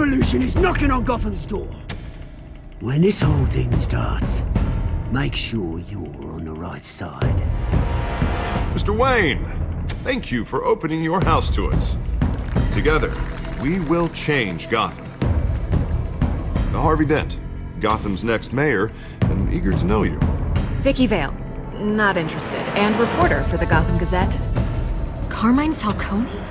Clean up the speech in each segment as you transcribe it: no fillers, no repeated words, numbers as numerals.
revolution is knocking on Gotham's door. When this whole thing starts, make sure you're on the right side. Mr. Wayne, thank you for opening your house to us. Together, we will change Gotham. Harvey Dent, Gotham's next mayor, and eager to know you. Vicky Vale, not interested, and reporter for the Gotham Gazette. Carmine Falcone?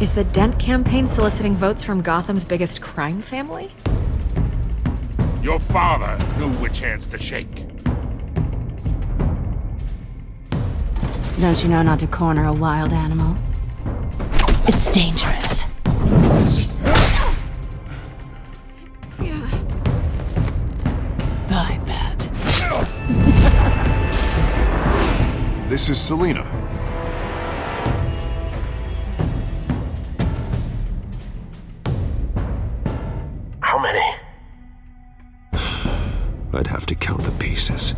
Is the Dent campaign soliciting votes from Gotham's biggest crime family? Your father knew which hands to shake. Don't you know not to corner a wild animal? It's dangerous. I bet. This is Selina. How many? I'd have to count the pieces.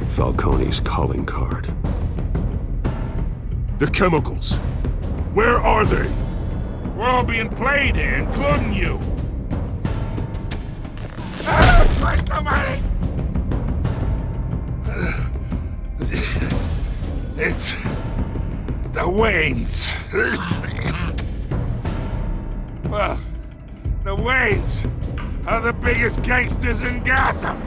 Falcone's calling card. The chemicals. Where are they? We're all being played here, including you. Christ almighty! It's the Waynes. Well, the Waynes are the biggest gangsters in Gotham.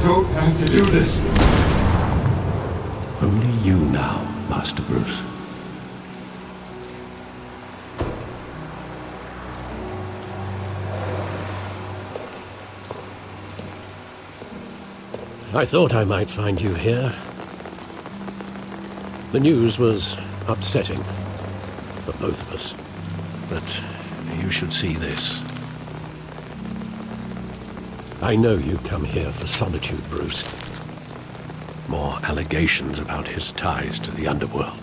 Don't have to do this. Only you now, Master Bruce. I thought I might find you here. The news was upsetting for both of us. But you should see this. I know you come here for solitude, Bruce. More allegations about his ties to the underworld.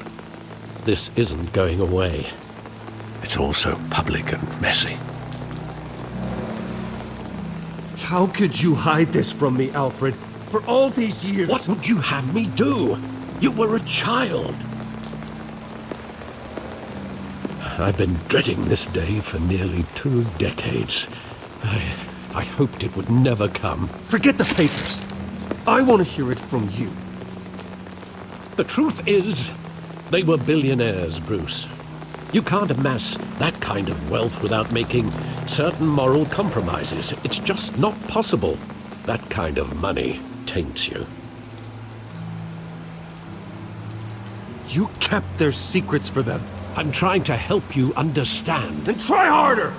This isn't going away. It's all so public and messy. How could you hide this from me, Alfred? For all these years... What would you have me do? You were a child. I've been dreading this day for nearly 2 decades. I hoped it would never come. Forget the papers. I want to hear it from you. The truth is, they were billionaires, Bruce. You can't amass that kind of wealth without making certain moral compromises. It's just not possible. That kind of money taints you. You kept their secrets for them. I'm trying to help you understand. Then try harder!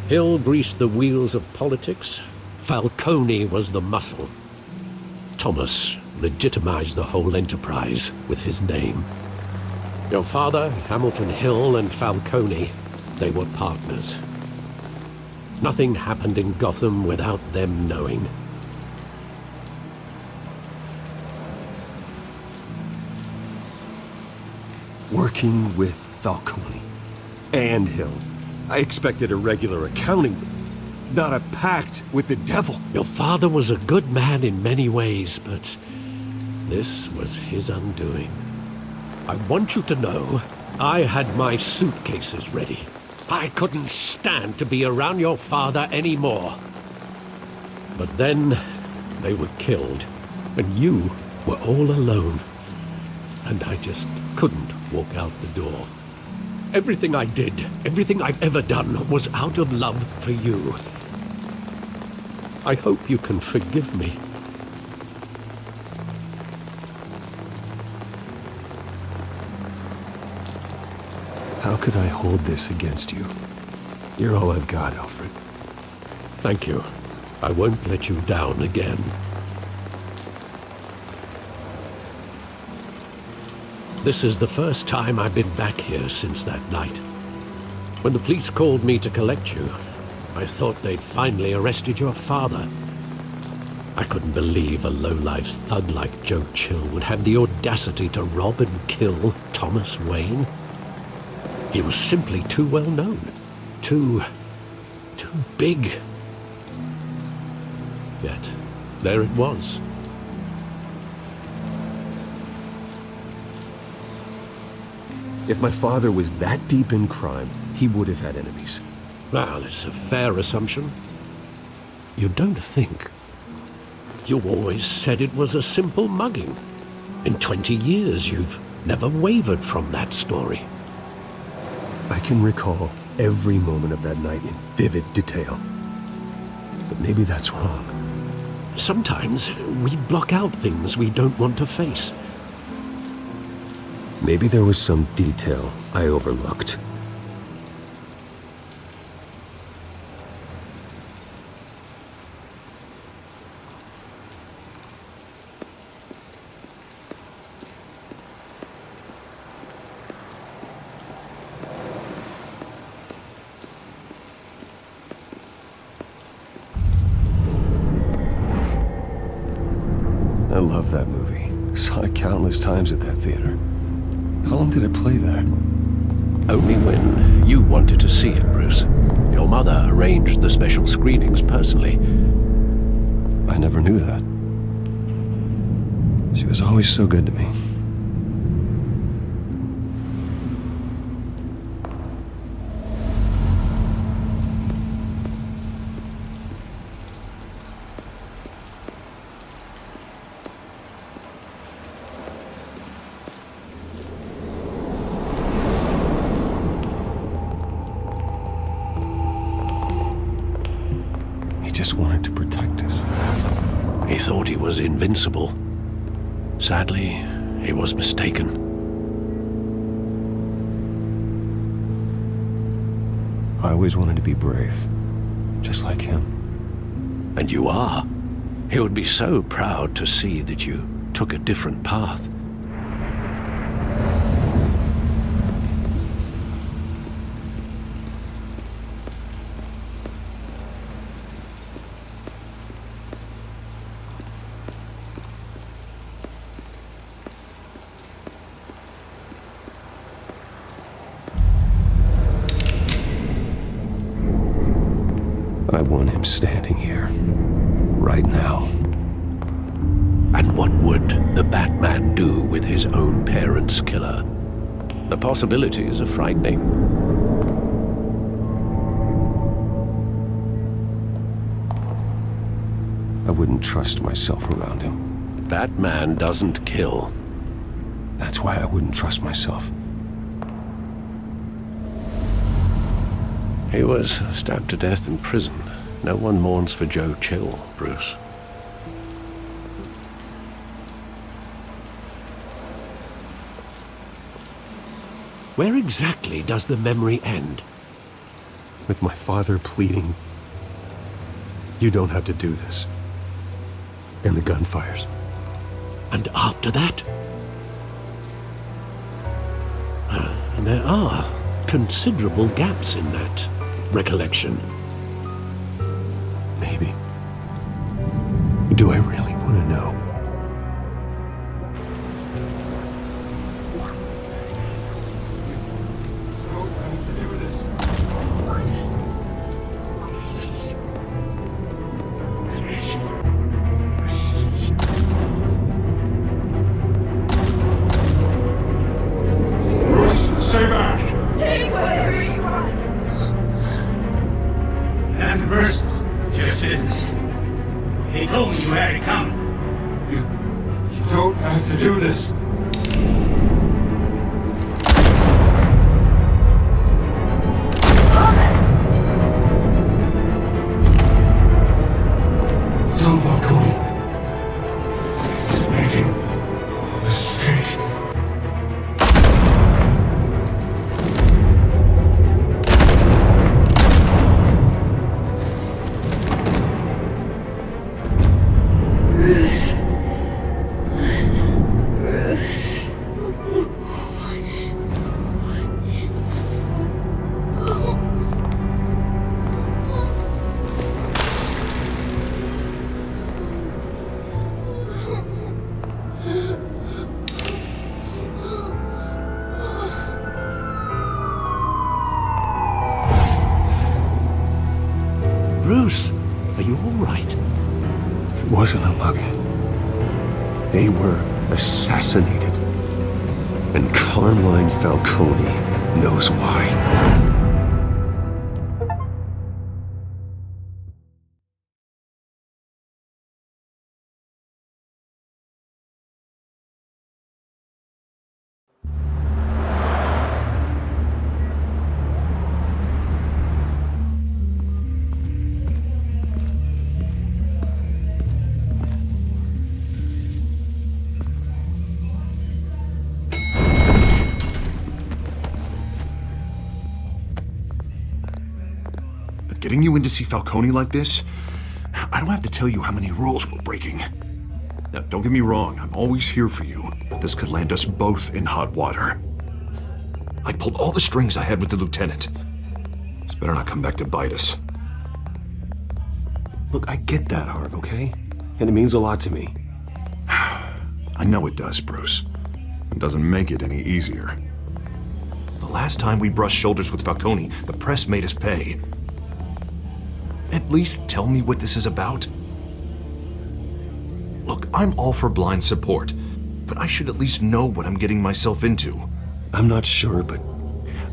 Hill greased the wheels of politics. Falcone was the muscle. Thomas legitimized the whole enterprise with his name. Your father, Hamilton Hill, and Falcone, they were partners. Nothing happened in Gotham without them knowing. Working with Falcone and Hill. I expected a regular accounting, not a pact with the devil. Your father was a good man in many ways, but this was his undoing. I want you to know, I had my suitcases ready. I couldn't stand to be around your father anymore. But then, they were killed, and you were all alone. And I just couldn't walk out the door. Everything I did, everything I've ever done, was out of love for you. I hope you can forgive me. How could I hold this against you? You're all I've got, Alfred. Thank you. I won't let you down again. This is the first time I've been back here since that night. When the police called me to collect you, I thought they'd finally arrested your father. I couldn't believe a low-life thug like Joe Chill would have the audacity to rob and kill Thomas Wayne. He was simply too well known. Too big. Yet, there it was. If my father was that deep in crime, he would have had enemies. Well, it's a fair assumption. You don't think? You always said it was a simple mugging. In 20 years, you've never wavered from that story. I can recall every moment of that night in vivid detail. But maybe that's wrong. Sometimes we block out things we don't want to face. Maybe there was some detail I overlooked. I love that movie. Saw it countless times at that theater. How long did it play there? Only when you wanted to see it, Bruce. Your mother arranged the special screenings personally. I never knew that. She was always so good to me. Just wanted to protect us. He thought he was invincible. Sadly, he was mistaken. I always wanted to be brave, just like him. And you are. He would be so proud to see that you took a different path. I want him standing here, right now. And what would the Batman do with his own parents' killer? The possibilities are frightening. I wouldn't trust myself around him. Batman doesn't kill. That's why I wouldn't trust myself. He was stabbed to death in prison. No one mourns for Joe Chill, Bruce. Where exactly does the memory end? With my father pleading, "You don't have to do this." And the gunfires. And after that? There are considerable gaps in that recollection. Maybe. Do I really want to know? Stay back! Take whatever you want. Nothing personal, just business. He told me you had it coming. You don't have to do this. Don't Falcone. He's making a mistake. Bruce, are you all right? It wasn't a mug. They were assassinated. And Carmine Falcone knows why. Getting you in to see Falcone like this? I don't have to tell you how many rules we're breaking. Now, don't get me wrong, I'm always here for you, but this could land us both in hot water. I pulled all the strings I had with the lieutenant. This better not come back to bite us. Look, I get that, Harv, okay? And it means a lot to me. I know it does, Bruce. It doesn't make it any easier. The last time we brushed shoulders with Falcone, the press made us pay. At least tell me what this is about. Look, I'm all for blind support, but I should at least know what I'm getting myself into. I'm not sure, but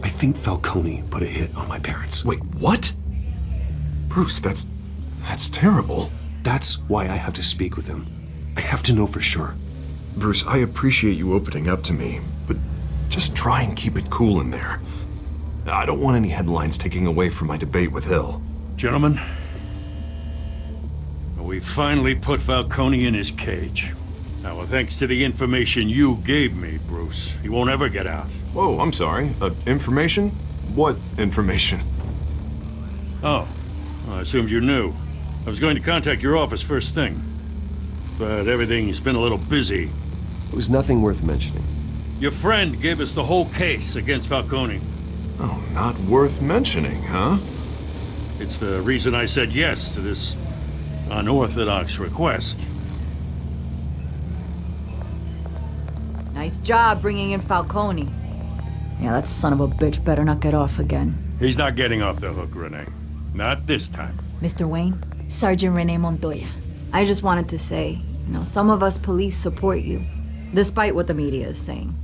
I think Falcone put a hit on my parents. Wait, what? Bruce, that's terrible. That's why I have to speak with him. I have to know for sure. Bruce, I appreciate you opening up to me, but just try and keep it cool in there. I don't want any headlines taking away from my debate with Hill. Gentlemen, we finally put Falcone in his cage. Now, well, thanks to the information you gave me, Bruce, he won't ever get out. Whoa, I'm sorry. Information? What information? Oh, well, I assumed you knew. I was going to contact your office first thing, but everything's been a little busy. It was nothing worth mentioning. Your friend gave us the whole case against Falcone. Oh, not worth mentioning, huh? It's the reason I said yes to this unorthodox request. Nice job bringing in Falcone. Yeah, that son of a bitch better not get off again. He's not getting off the hook, Renee. Not this time. Mr. Wayne, Sergeant Renee Montoya. I just wanted to say, some of us police support you, despite what the media is saying.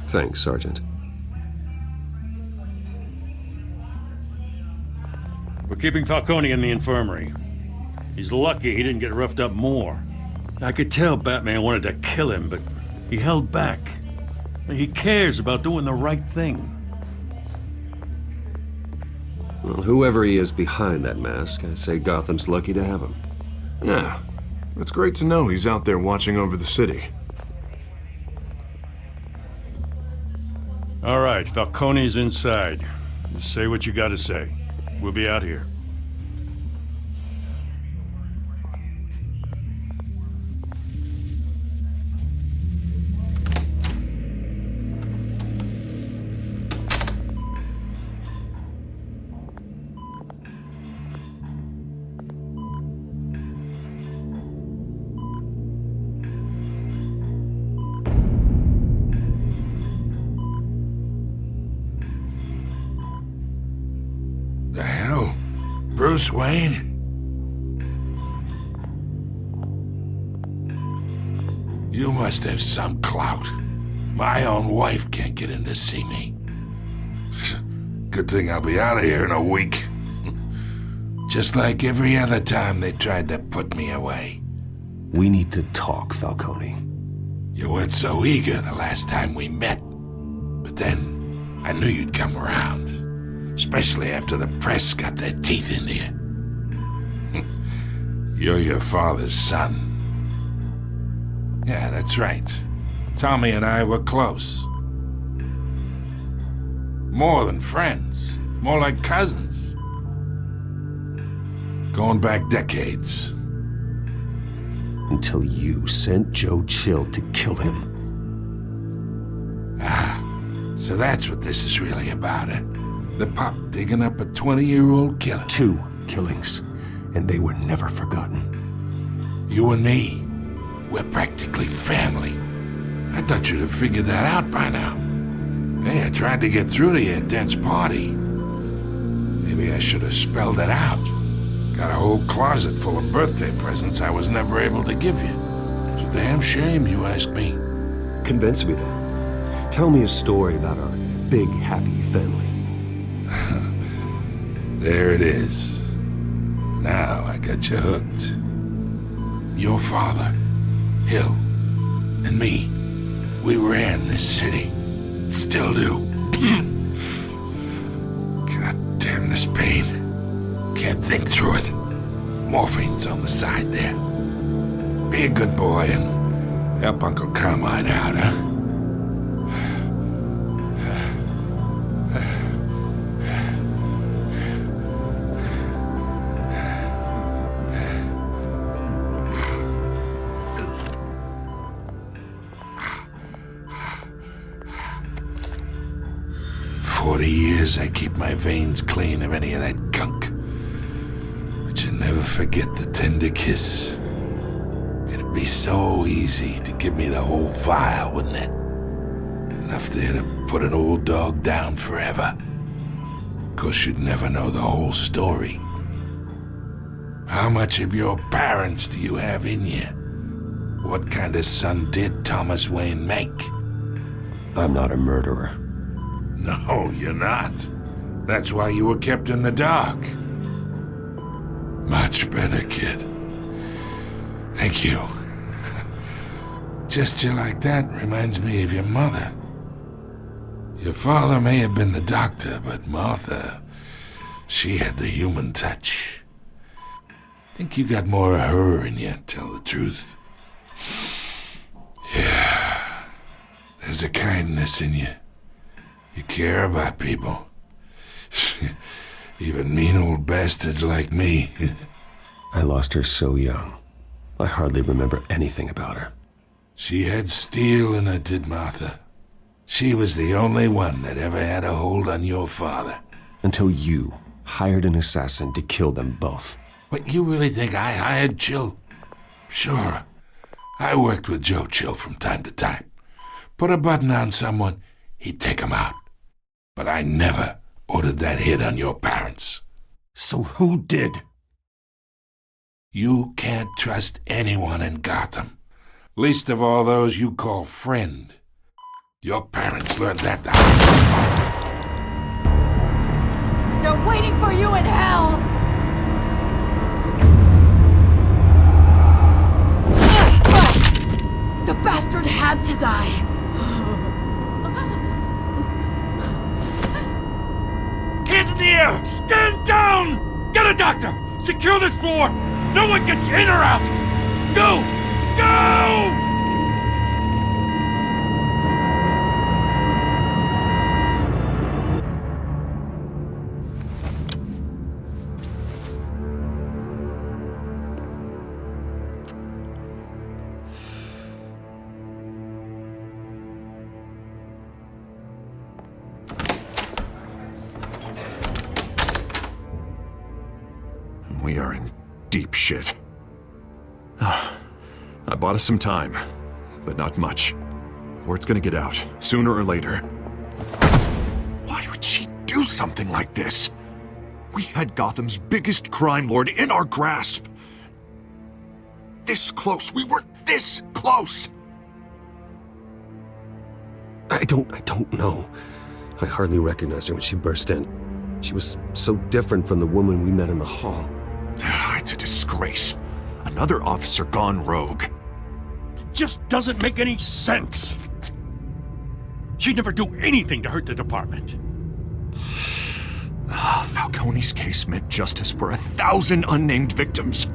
Thanks, Sergeant. We're keeping Falcone in the infirmary. He's lucky he didn't get roughed up more. I could tell Batman wanted to kill him, but he held back. He cares about doing the right thing. Well, whoever he is behind that mask, I say Gotham's lucky to have him. Yeah, it's great to know he's out there watching over the city. All right, Falcone's inside. Just say what you gotta say. We'll be out here. The hell? Bruce Wayne? You must have some clout. My own wife can't get in to see me. Good thing I'll be out of here in a week. Just like every other time they tried to put me away. We need to talk, Falcone. You weren't so eager the last time we met. But then, I knew you'd come around. Especially after the press got their teeth into you. You're your father's son. Yeah, that's right. Tommy and I were close. More than friends. More like cousins. Going back decades. Until you sent Joe Chill to kill him. Ah, so that's what this is really about, eh? The pup digging up a 20-year-old killer. 2 killings, and they were never forgotten. You and me, we're practically family. I thought you'd have figured that out by now. Hey, I tried to get through to you at Dent's party. Maybe I should have spelled it out. Got a whole closet full of birthday presents I was never able to give you. It's a damn shame, you ask me. Convince me then. Tell me a story about our big, happy family. There it is. Now I got you hooked. Your father, Hill, and me, we ran this city. Still do. God damn this pain. Can't think through it. Morphine's on the side there. Be a good boy and help Uncle Carmine out, huh? 40 years I keep my veins clean of any of that gunk. But you never forget the tender kiss. It'd be so easy to give me the whole vial, wouldn't it? Enough there to put an old dog down forever. Of course, you'd never know the whole story. How much of your parents do you have in you? What kind of son did Thomas Wayne make? I'm not a murderer. No, you're not. That's why you were kept in the dark. Much better, kid. Thank you. Gesture like that reminds me of your mother. Your father may have been the doctor, but Martha, she had the human touch. Think you got more of her in you, tell the truth. Yeah, there's a kindness in you. You care about people. Even mean old bastards like me. I lost her so young. I hardly remember anything about her. She had steel in her, did Martha. She was the only one that ever had a hold on your father. Until you hired an assassin to kill them both. What, you really think I hired Chill? Sure. I worked with Joe Chill from time to time. Put a button on someone, he'd take him out. But I never ordered that hit on your parents. So who did? You can't trust anyone in Gotham. Least of all those you call friend. Your parents learned that the They're waiting for you in hell! The bastard had to die. Hands in the air! Stand down! Get a doctor! Secure this floor! No one gets in or out! Go! Go! We are in deep shit. I bought us some time, but not much. Word's gonna get out, sooner or later. Why would she do something like this? We had Gotham's biggest crime lord in our grasp. This close, we were this close! I don't know. I hardly recognized her when she burst in. She was so different from the woman we met in the hall. It's a disgrace. Another officer gone rogue. It just doesn't make any sense. She'd never do anything to hurt the department. Falcone's case meant justice for 1,000 unnamed victims.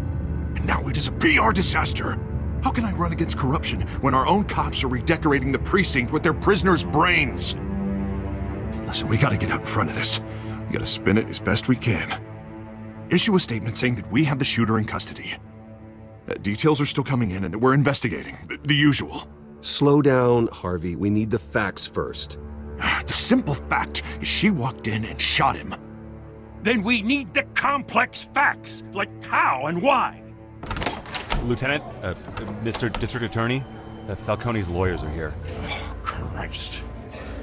And now it is a PR disaster. How can I run against corruption when our own cops are redecorating the precinct with their prisoners' brains? Listen, we gotta get out in front of this. We gotta spin it as best we can. Issue a statement saying that we have the shooter in custody. Details are still coming in and that we're investigating. The usual. Slow down, Harvey. We need the facts first. The simple fact is she walked in and shot him. Then we need the complex facts, like how and why. Lieutenant, Mr. District Attorney, Falcone's lawyers are here. Oh, Christ.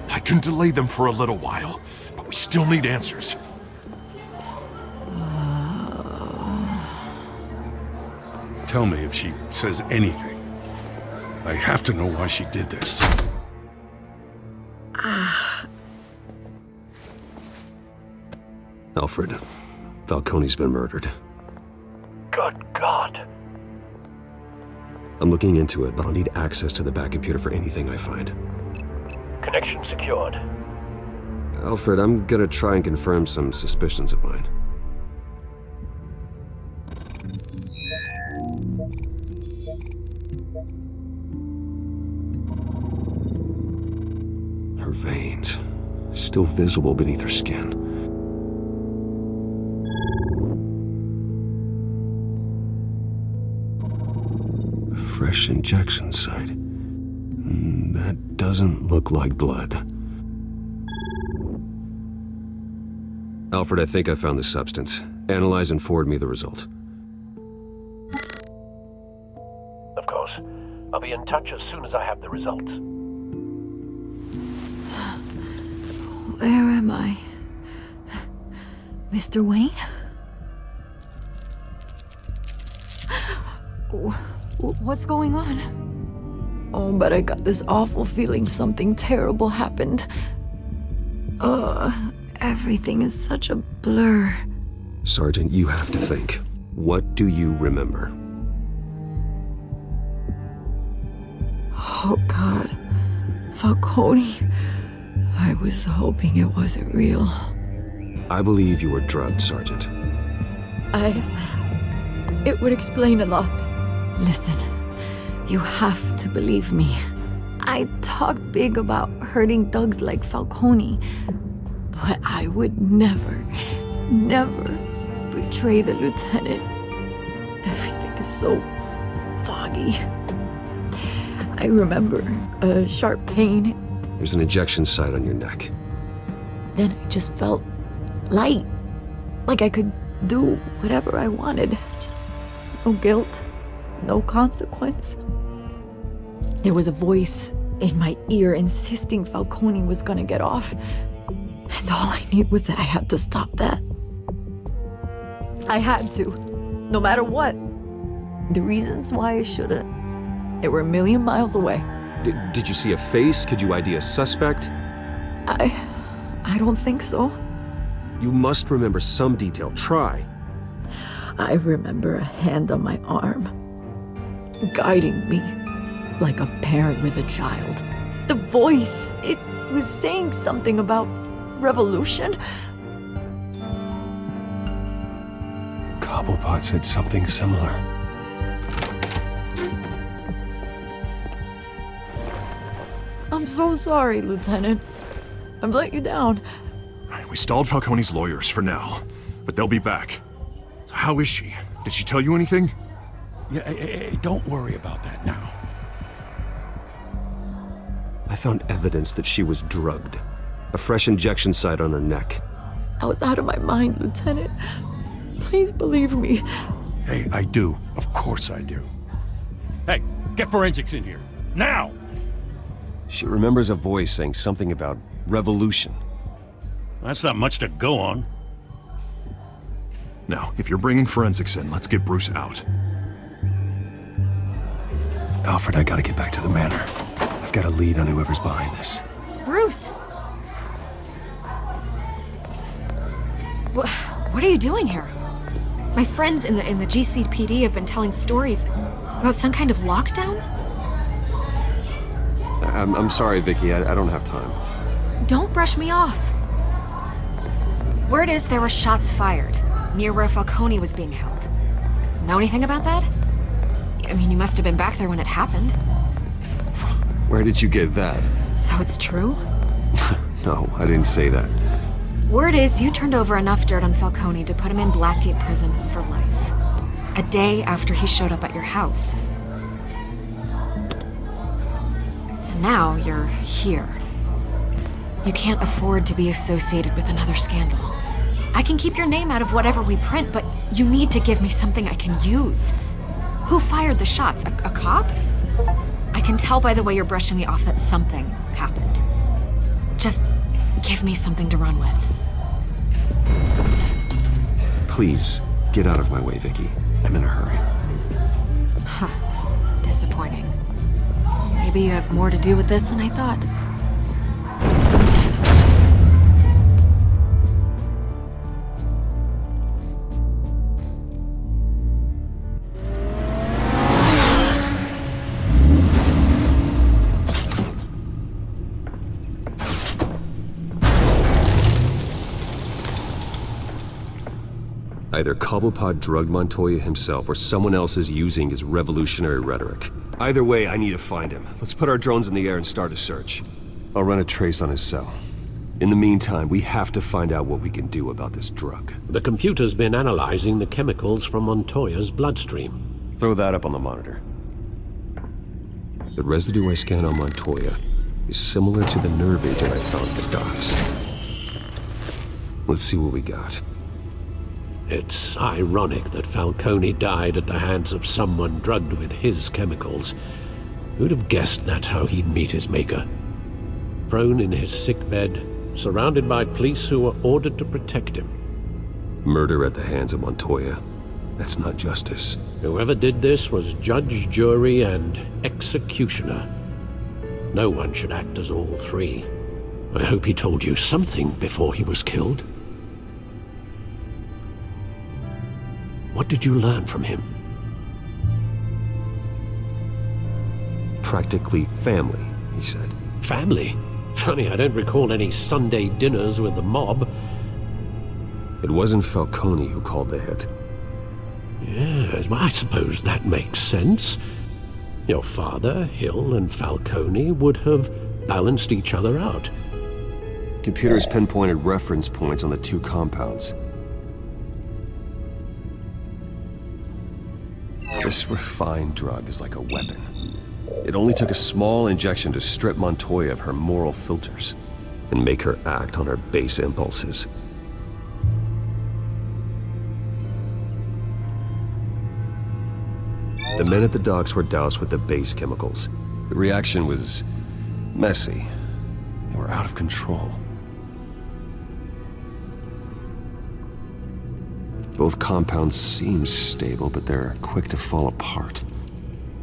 I can delay them for a little while, but we still need answers. tell me if she says anything. I have to know why she did this. Alfred, Falcone's been murdered. Good God. I'm looking into it, but I'll need access to the back computer for anything I find. Connection secured. Alfred, I'm gonna try and confirm some suspicions of mine. Her veins, still visible beneath her skin. Fresh injection site. That doesn't look like blood. Alfred, I think I found the substance. Analyze and forward me the result. Of course. I'll be in touch as soon as I have the results. Where am I? Mr. Wayne? What's going on? Oh, but I got this awful feeling something terrible happened. Everything is such a blur. Sergeant, you have to think. What do you remember? Oh, God. Falcone. I was hoping it wasn't real. I believe you were drugged, Sergeant. It would explain a lot. Listen, you have to believe me. I talk big about hurting thugs like Falcone, but I would never betray the lieutenant. Everything is so foggy. I remember a sharp pain. There's an injection site on your neck. Then I just felt light, like I could do whatever I wanted. No guilt, no consequence. There was a voice in my ear insisting Falcone was gonna get off. And all I knew was that I had to stop that. I had to, no matter what. The reasons why I shouldn't, they were a million miles away. Did you see a face? Could you ID a suspect? I don't think so. You must remember some detail. Try. I remember a hand on my arm, guiding me like a parent with a child. The voice, it was saying something about revolution. Cobblepot said something similar. I'm so sorry, Lieutenant. I've let you down. We stalled Falcone's lawyers for now, but they'll be back. So how is she? Did she tell you anything? Yeah, hey, don't worry about that now. I found evidence that she was drugged. A fresh injection site on her neck. I was out of my mind, Lieutenant. Please believe me. Hey, I do. Of course I do. Hey, get forensics in here. Now! She remembers a voice saying something about revolution. That's not much to go on. Now, if you're bringing forensics in, let's get Bruce out. Alfred, I gotta get back to the manor. I've got a lead on whoever's behind this. Bruce! What are you doing here? My friends in the GCPD have been telling stories about some kind of lockdown? I'm sorry, Vicky. I don't have time. Don't brush me off. Word is there were shots fired near where Falcone was being held. Know anything about that? I mean, you must have been back there when it happened. Where did you get that? So it's true? No, I didn't say that. Word is you turned over enough dirt on Falcone to put him in Blackgate Prison for life. A day after he showed up at your house. And now you're here. You can't afford to be associated with another scandal. I can keep your name out of whatever we print, but you need to give me something I can use. Who fired the shots? A cop? I can tell by the way you're brushing me off that something happened. Just give me something to run with. Please, get out of my way, Vicky. I'm in a hurry. Disappointing. Maybe you have more to do with this than I thought. Either Cobblepot drugged Montoya himself, or someone else is using his revolutionary rhetoric. Either way, I need to find him. Let's put our drones in the air and start a search. I'll run a trace on his cell. In the meantime, we have to find out what we can do about this drug. The computer's been analyzing the chemicals from Montoya's bloodstream. Throw that up on the monitor. The residue I scanned on Montoya is similar to the nerve agent I found at the docks. Let's see what we got. It's ironic that Falcone died at the hands of someone drugged with his chemicals. Who'd have guessed that's how he'd meet his maker? Prone in his sickbed, surrounded by police who were ordered to protect him. Murder at the hands of Montoya. That's not justice. Whoever did this was judge, jury, and executioner. No one should act as all three. I hope he told you something before he was killed. What did you learn from him? Practically family, he said. Family? Funny, I don't recall any Sunday dinners with the mob. It wasn't Falcone who called the hit. Yes, well, I suppose that makes sense. Your father, Hill, and Falcone would have balanced each other out. Computers pinpointed reference points on the two compounds. This refined drug is like a weapon. It only took a small injection to strip Montoya of her moral filters and make her act on her base impulses. The men at the docks were doused with the base chemicals. The reaction was messy. They were out of control. Both compounds seem stable, but they're quick to fall apart.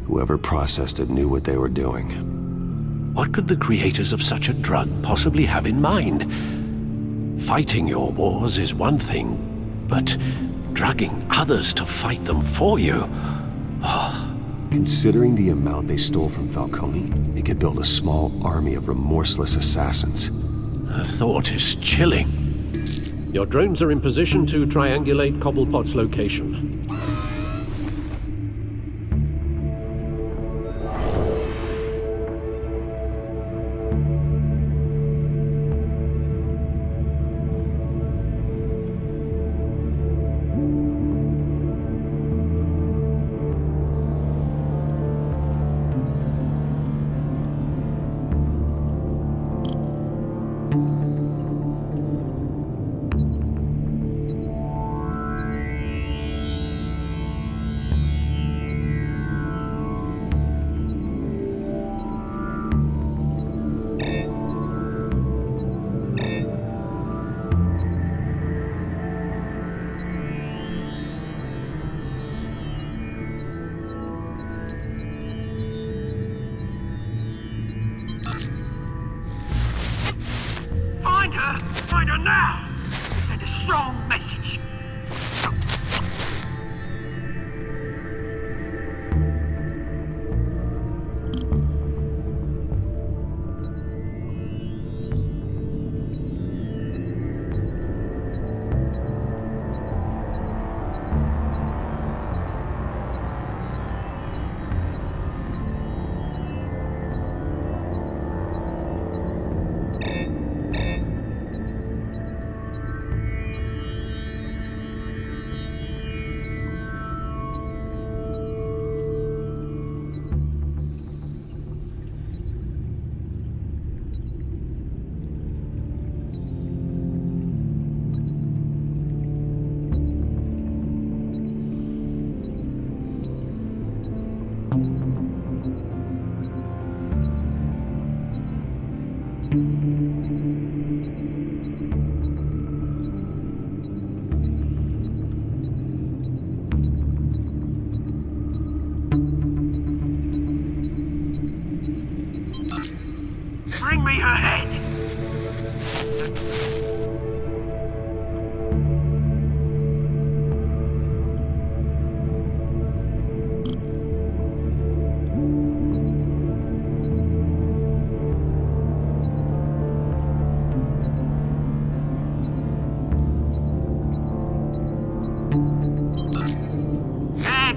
Whoever processed it knew what they were doing. What could the creators of such a drug possibly have in mind? Fighting your wars is one thing, but drugging others to fight them for you? Oh. Considering the amount they stole from Falcone, they could build a small army of remorseless assassins. The thought is chilling. Your drones are in position to triangulate Cobblepot's location. Find her now! Send a strong message.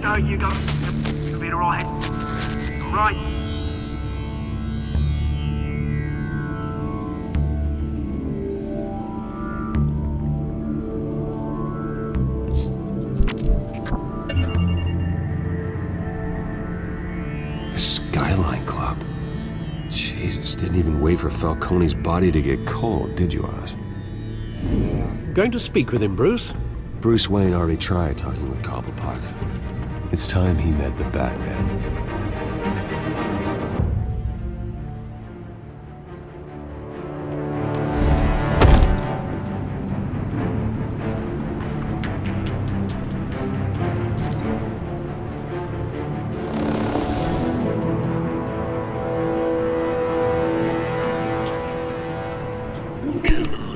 though, you go. You'll be alright. Alright. The Skyline Club. Jesus, didn't even wait for Falcone's body to get cold, did you, Oz? Going to speak with him, Bruce? Bruce Wayne already tried talking with Cobblepot. It's time he met the Batman.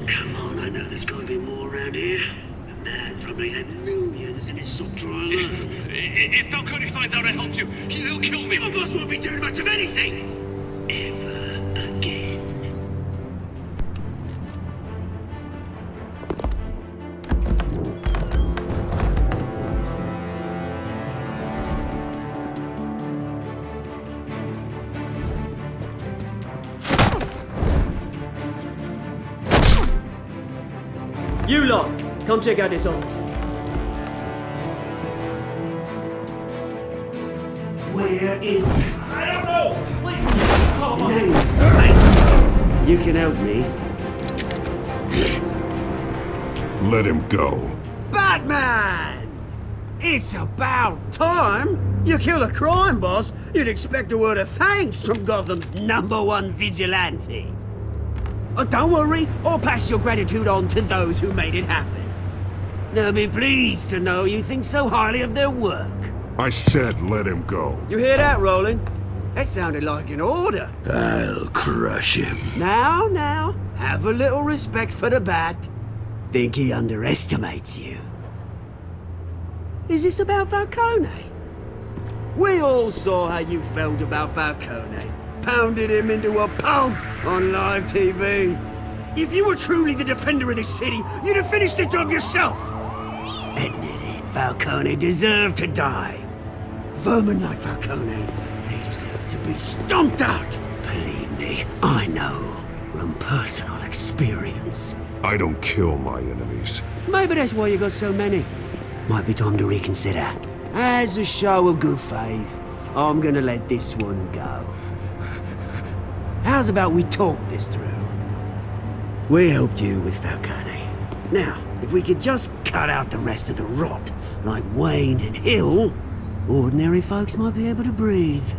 Come on, I know there's gotta be more around here. The man probably had millions in his sock drawer alone. If Falcone finds out I helped you, he'll kill me. Your boss won't be doing much of anything! Ever again. You lot, come check out this office. Where is I don't know! Please! names? Mate, you can help me. Let him go. Batman! It's about time! You kill a crime boss, you'd expect a word of thanks from Gotham's #1 vigilante. Oh, don't worry, I'll pass your gratitude on to those who made it happen. They'll be pleased to know you think so highly of their work. I said let him go. You hear that, Roland? That sounded like an order. I'll crush him. Now, have a little respect for the Bat. Think he underestimates you. Is this about Falcone? We all saw how you felt about Falcone. Pounded him into a pulp on live TV. If you were truly the defender of this city, you'd have finished the job yourself. Admit it, Falcone deserved to die. Vermin like Falcone, they deserve to be stomped out. Believe me, I know from personal experience. I don't kill my enemies. Maybe that's why you got so many. Might be time to reconsider. As a show of good faith, I'm gonna let this one go. How's about we talk this through? We helped you with Falcone. Now, if we could just cut out the rest of the rot, like Wayne and Hill, ordinary folks might be able to breathe.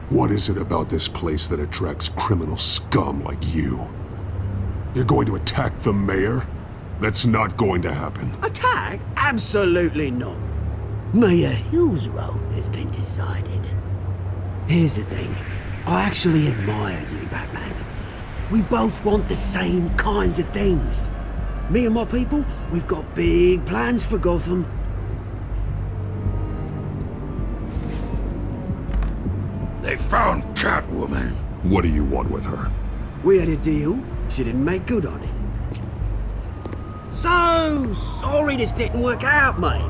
What is it about this place that attracts criminal scum like you? You're going to attack the mayor? That's not going to happen. Attack? Absolutely not. Mayor Hill's role has been decided. Here's the thing. I actually admire you, Batman. We both want the same kinds of things. Me and my people, we've got big plans for Gotham. They found Catwoman. What do you want with her? We had a deal. She didn't make good on it. So sorry this didn't work out, mate.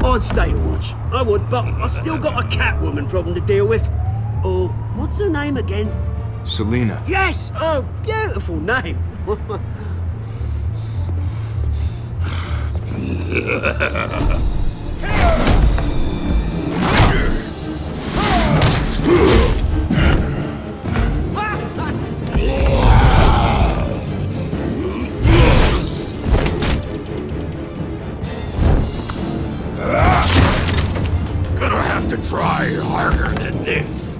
I'd stay to watch. I would, but I still got a Catwoman problem to deal with. Oh, what's her name again? Selina. Yes! Oh, beautiful name. Gonna have to try harder than this.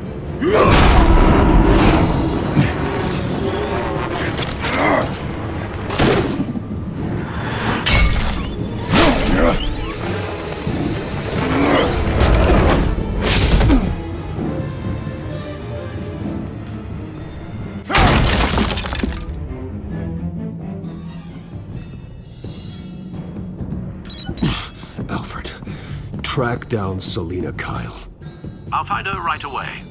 Alfred, track down Selina Kyle. I'll find her right away.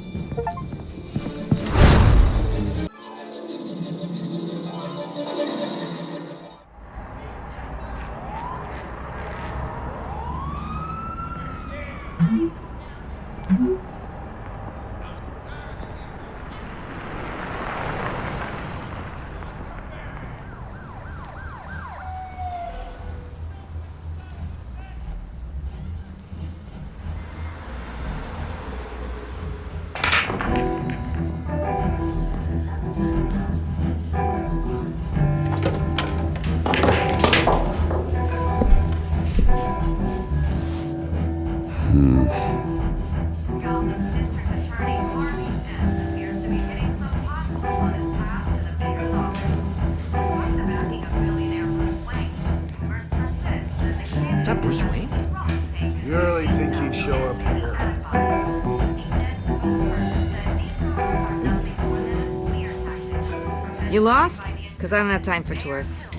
You lost? Because I don't have time for tourists.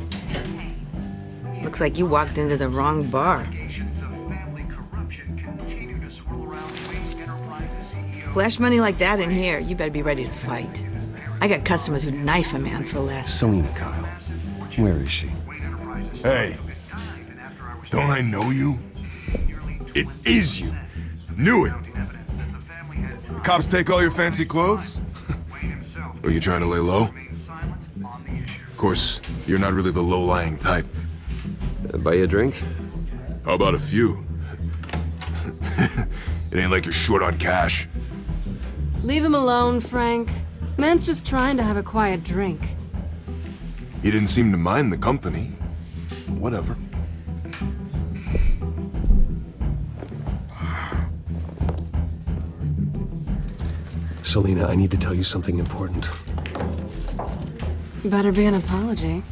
Looks like you walked into the wrong bar. Flash money like that in here, you better be ready to fight. I got customers who'd knife a man for less. Selena Kyle. Where is she? Hey. Don't I know you? It is you. Knew it. Cops take all your fancy clothes? Are you trying to lay low? Of course, you're not really the low-lying type. Buy you a drink? How about a few? It ain't like you're short on cash. Leave him alone, Frank. Man's just trying to have a quiet drink. He didn't seem to mind the company. Whatever. Selena, I need to tell you something important. Better be an apology.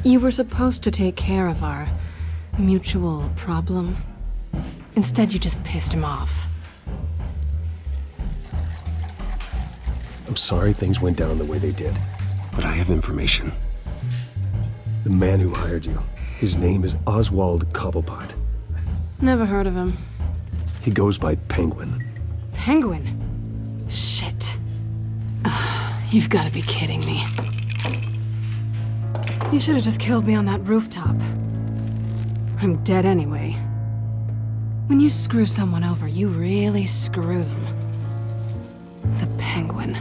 You were supposed to take care of our mutual problem. Instead, you just pissed him off. I'm sorry things went down the way they did, but I have information. The man who hired you, his name is Oswald Cobblepot. Never heard of him. He goes by Penguin. Penguin? Shit. Ugh, you've got to be kidding me. You should have just killed me on that rooftop. I'm dead anyway. When you screw someone over, you really screw them. The Penguin.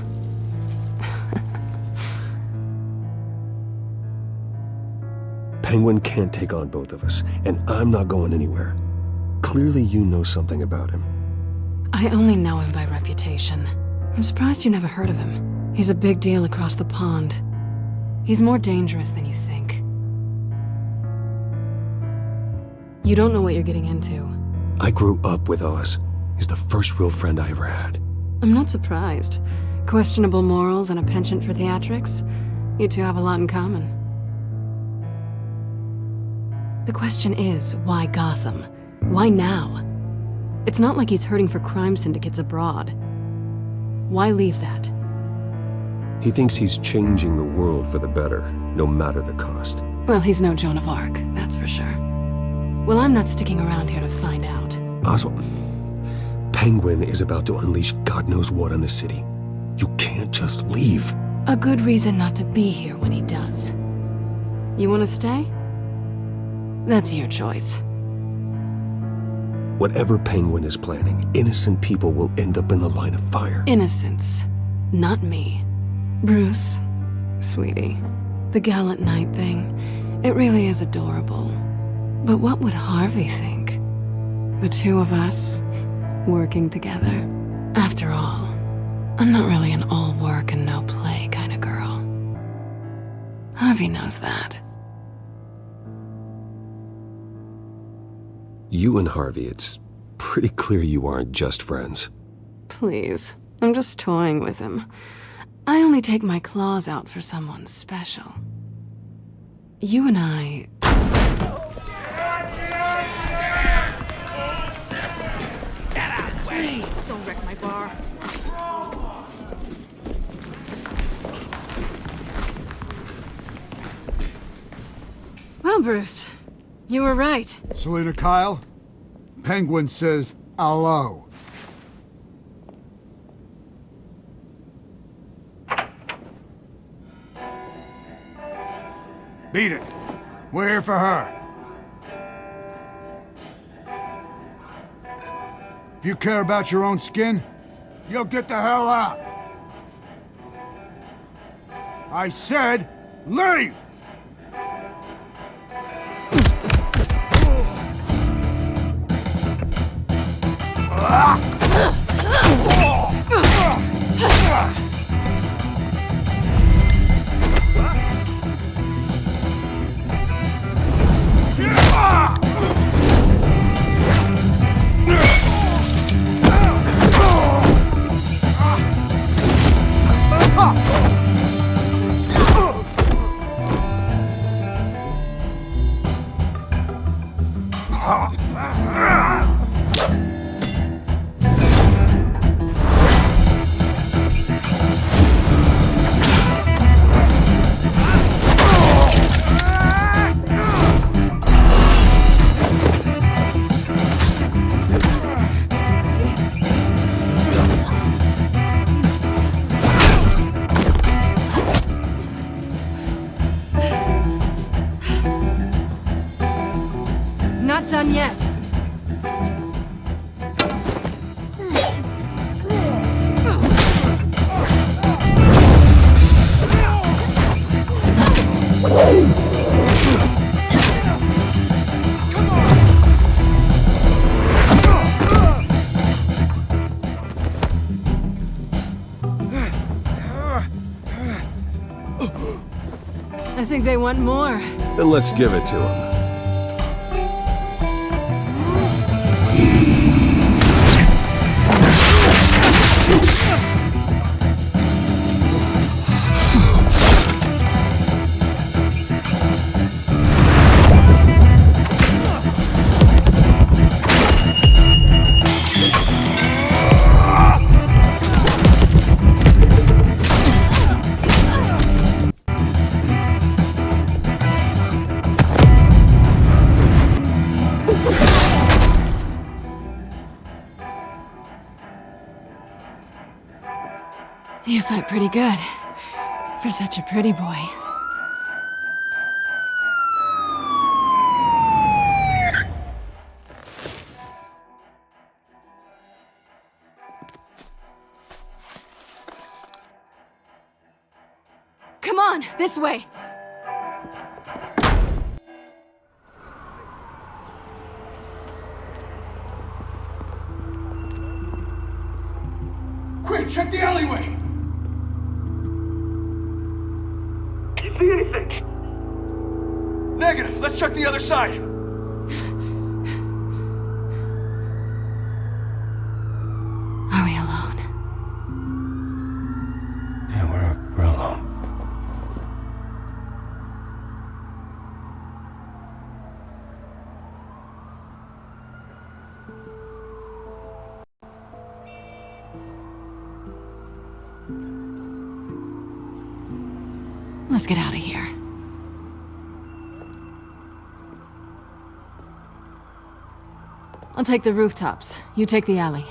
Penguin can't take on both of us, and I'm not going anywhere. Clearly you know something about him. I only know him by reputation. I'm surprised you never heard of him. He's a big deal across the pond. He's more dangerous than you think. You don't know what you're getting into. I grew up with Oz. He's the first real friend I ever had. I'm not surprised. Questionable morals and a penchant for theatrics. You two have a lot in common. The question is, why Gotham? Why now? It's not like he's hurting for crime syndicates abroad. Why leave that? He thinks he's changing the world for the better, no matter the cost. Well, he's no Joan of Arc, that's for sure. Well, I'm not sticking around here to find out. Oswald, Penguin is about to unleash God knows what on the city. You can't just leave. A good reason not to be here when he does. You want to stay? That's your choice. Whatever Penguin is planning, innocent people will end up in the line of fire. Innocence, not me. Bruce, sweetie, the gallant knight thing, it really is adorable. But what would Harvey think? The two of us, working together. After all, I'm not really an all work and no play kind of girl. Harvey knows that. You and Harvey, it's pretty clear you aren't just friends. Please, I'm just toying with him. I only take my claws out for someone special. You and I... Please, don't wreck my bar. Well, Bruce, you were right. Selena Kyle, Penguin says hello. Beat it. We're here for her. If you care about your own skin, you'll get the hell out. I said, leave! done yet. I think they want more. Then let's give it to him. You fight pretty good. For such a pretty boy. Come on, this way! Quick, check the alleyway! See anything? Negative. Let's check the other side. Are we alone? Yeah, we're alone. Let's get out of here. I'll take the rooftops. You take the alley.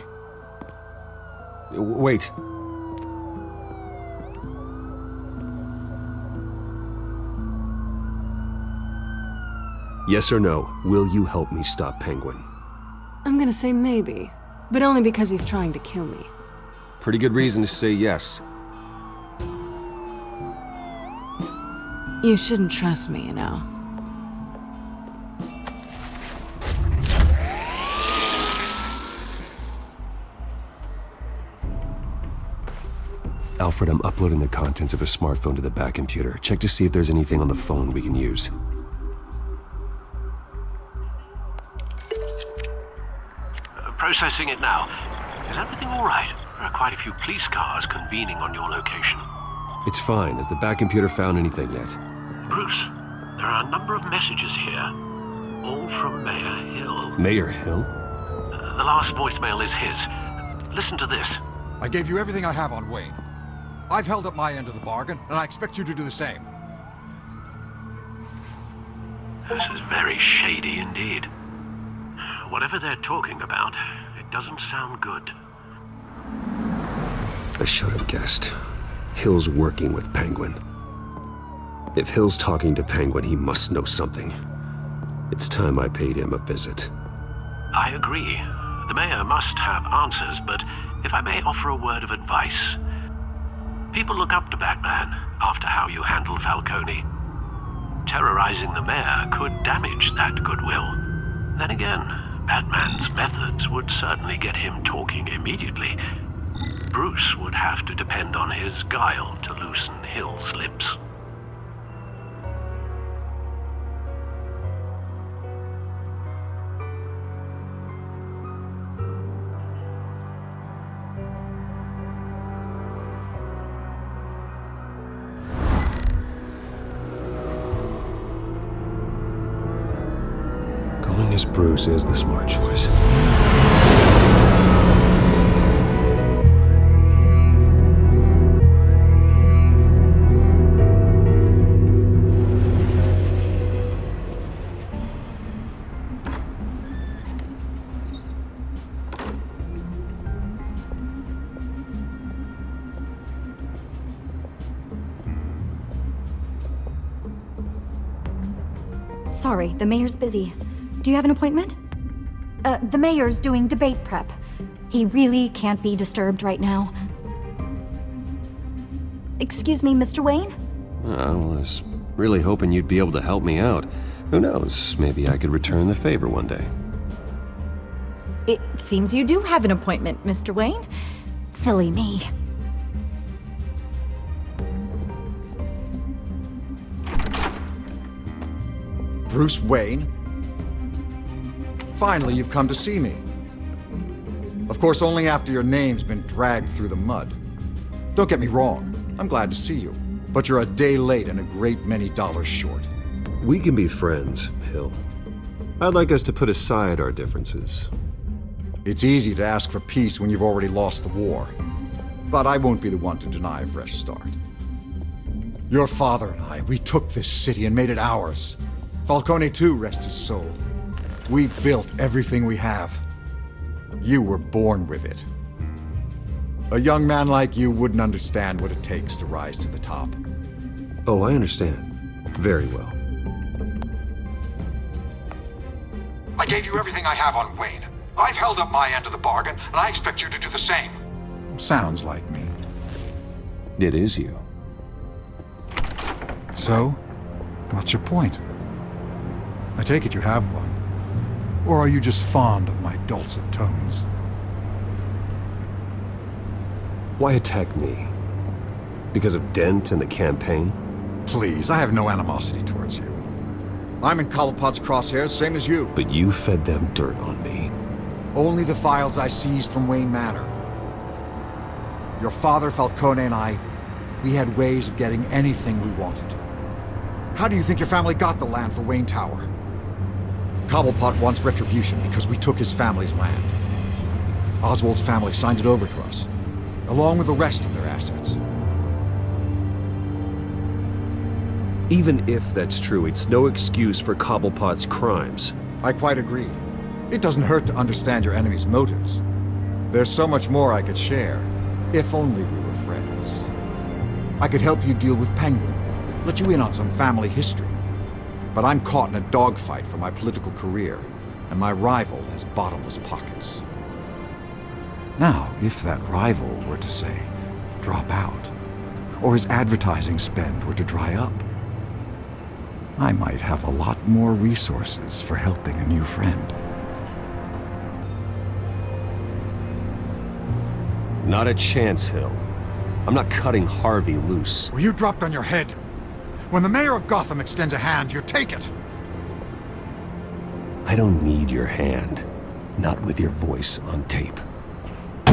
Wait. Yes or no, will you help me stop Penguin? I'm gonna say maybe, but only because he's trying to kill me. Pretty good reason to say yes. You shouldn't trust me, you know. Alfred, I'm uploading the contents of a smartphone to the back computer. Check to see if there's anything on the phone we can use. Processing it now. Is everything all right? There are quite a few police cars convening on your location. It's fine. Has the back computer found anything yet? Bruce, there are a number of messages here, all from Mayor Hill. Mayor Hill? The last voicemail is his. Listen to this. I gave you everything I have on Wayne. I've held up my end of the bargain, and I expect you to do the same. This is very shady indeed. Whatever they're talking about, it doesn't sound good. I should have guessed. Hill's working with Penguin. If Hill's talking to Penguin, he must know something. It's time I paid him a visit. I agree. The mayor must have answers, but if I may offer a word of advice. People look up to Batman after how you handled Falcone. Terrorizing the mayor could damage that goodwill. Then again, Batman's methods would certainly get him talking immediately. Bruce would have to depend on his guile to loosen Hill's lips. Going as Bruce is the smart choice. Sorry, the mayor's busy. Do you have an appointment? The mayor's doing debate prep. He really can't be disturbed right now. Excuse me, Mr. Wayne? I was really hoping you'd be able to help me out. Who knows, maybe I could return the favor one day. It seems you do have an appointment, Mr. Wayne. Silly me. Bruce Wayne? Finally, you've come to see me. Of course, only after your name's been dragged through the mud. Don't get me wrong, I'm glad to see you. But you're a day late and a great many dollars short. We can be friends, Hill. I'd like us to put aside our differences. It's easy to ask for peace when you've already lost the war. But I won't be the one to deny a fresh start. Your father and I, we took this city and made it ours. Falcone too, rest his soul. We built everything we have. You were born with it. A young man like you wouldn't understand what it takes to rise to the top. Oh, I understand. Very well. I gave you everything I have on Wayne. I've held up my end of the bargain, and I expect you to do the same. Sounds like me. It is you. So, what's your point? I take it you have one. Or are you just fond of my dulcet tones? Why attack me? Because of Dent and the campaign? Please, I have no animosity towards you. I'm in Cobblepot's crosshairs, same as you. But you fed them dirt on me. Only the files I seized from Wayne Manor. Your father, Falcone, and I, we had ways of getting anything we wanted. How do you think your family got the land for Wayne Tower? Cobblepot wants retribution because we took his family's land. Oswald's family signed it over to us, along with the rest of their assets. Even if that's true, it's no excuse for Cobblepot's crimes. I quite agree. It doesn't hurt to understand your enemy's motives. There's so much more I could share, if only we were friends. I could help you deal with Penguin, let you in on some family history. But I'm caught in a dogfight for my political career, and my rival has bottomless pockets. Now, if that rival were to say, drop out, or his advertising spend were to dry up, I might have a lot more resources for helping a new friend. Not a chance, Hill. I'm not cutting Harvey loose. Were you dropped on your head? When the mayor of Gotham extends a hand, you take it! I don't need your hand. Not with your voice on tape.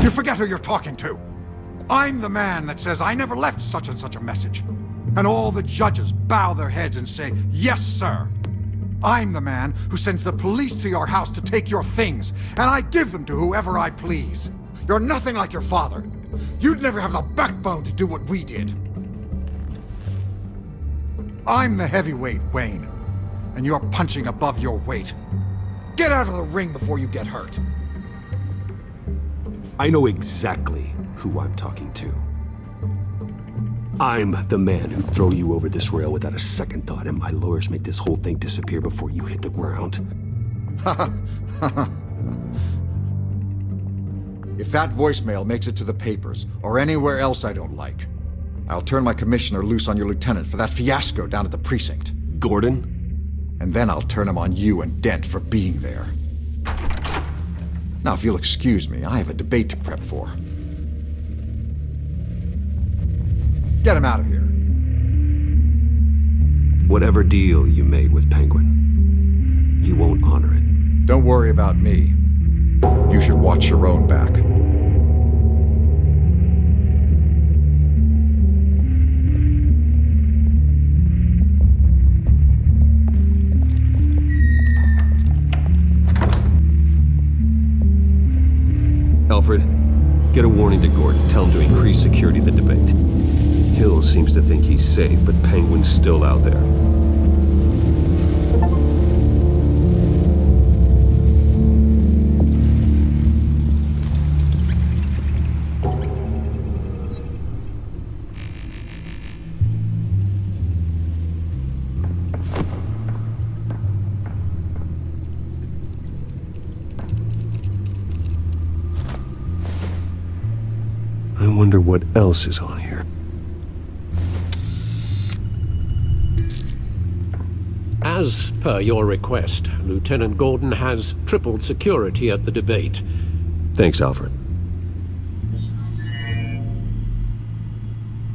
You forget who you're talking to! I'm the man that says I never left such and such a message. And all the judges bow their heads and say, yes, sir. I'm the man who sends the police to your house to take your things, and I give them to whoever I please. You're nothing like your father. You'd never have the backbone to do what we did. I'm the heavyweight, Wayne, and you're punching above your weight. Get out of the ring before you get hurt. I know exactly who I'm talking to. I'm the man who'd throw you over this rail without a second thought, and my lawyers make this whole thing disappear before you hit the ground. If that voicemail makes it to the papers, or anywhere else I don't like, I'll turn my commissioner loose on your lieutenant for that fiasco down at the precinct. Gordon? And then I'll turn him on you and Dent for being there. Now, if you'll excuse me, I have a debate to prep for. Get him out of here. Whatever deal you made with Penguin, he won't honor it. Don't worry about me. You should watch your own back. Alfred, get a warning to Gordon. Tell him to increase security of the debate. Hill seems to think he's safe, but Penguin's still out there. wonder what else is on here. As per your request, Lieutenant Gordon has tripled security at the debate. Thanks, Alfred.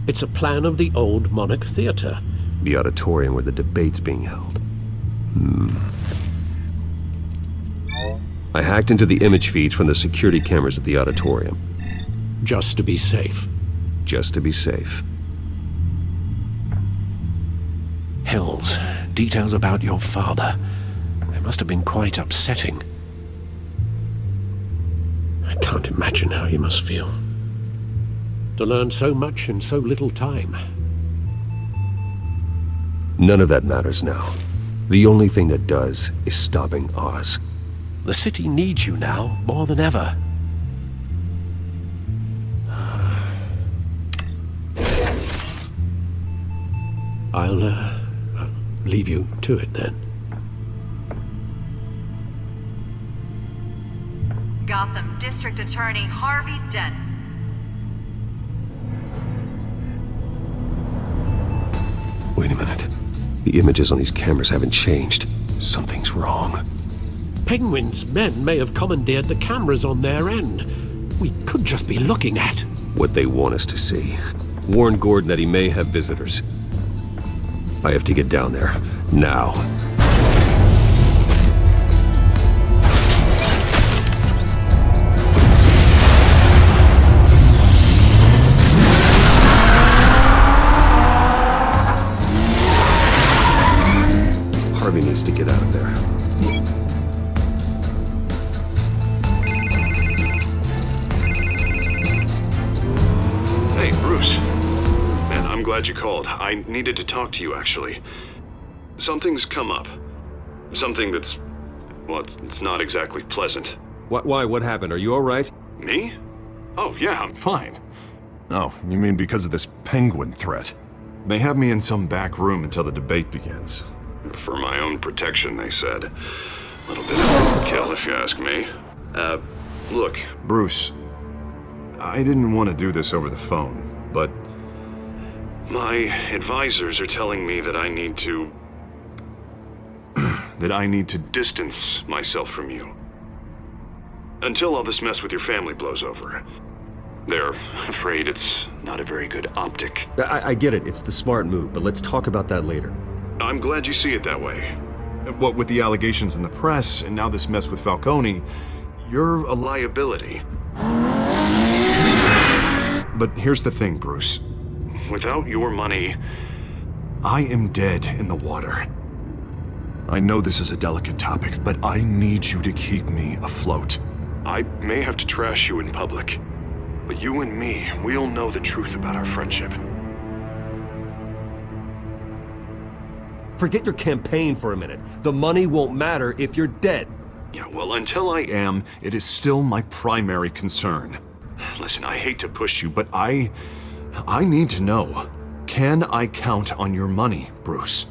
It's a plan of the old Monarch Theater. The auditorium where the debate's being held. I hacked into the image feeds from the security cameras at the auditorium. Just to be safe. Just to be safe. Hills, details about your father. They must have been quite upsetting. I can't imagine how you must feel. To learn so much in so little time. None of that matters now. The only thing that does is stopping Oz. The city needs you now, more than ever. I'll leave you to it then. Gotham District Attorney Harvey Dent. Wait a minute. The images on these cameras haven't changed. Something's wrong. Penguin's men may have commandeered the cameras on their end. We could just be looking at what they want us to see. Warn Gordon that he may have visitors. I have to get down there. Now. Harvey needs to get out of there. Hey, Bruce. Man, I'm glad you called. I needed to talk to you, actually. Something's come up. Something that's... well, it's not exactly pleasant. Why? What happened? Are you alright? Me? Oh, yeah, I'm fine. Oh, you mean because of this penguin threat? They have me in some back room until the debate begins. For my own protection, they said. A little bit of overkill, if you ask me. Look, Bruce, I didn't want to do this over the phone, but my advisors are telling me that I need to... that I need to distance myself from you. Until all this mess with your family blows over. They're afraid it's not a very good optic. I get it. It's the smart move, but let's talk about that later. I'm glad you see it that way. What with the allegations in the press, and now this mess with Falcone, you're a liability. But here's the thing, Bruce. Without your money, I am dead in the water. I know this is a delicate topic, but I need you to keep me afloat. I may have to trash you in public, but you and me, we'll know the truth about our friendship. Forget your campaign for a minute. The money won't matter if you're dead. Yeah, well, until I am, it is still my primary concern. Listen, I hate to push you, but I need to know. Can I count on your money, Bruce?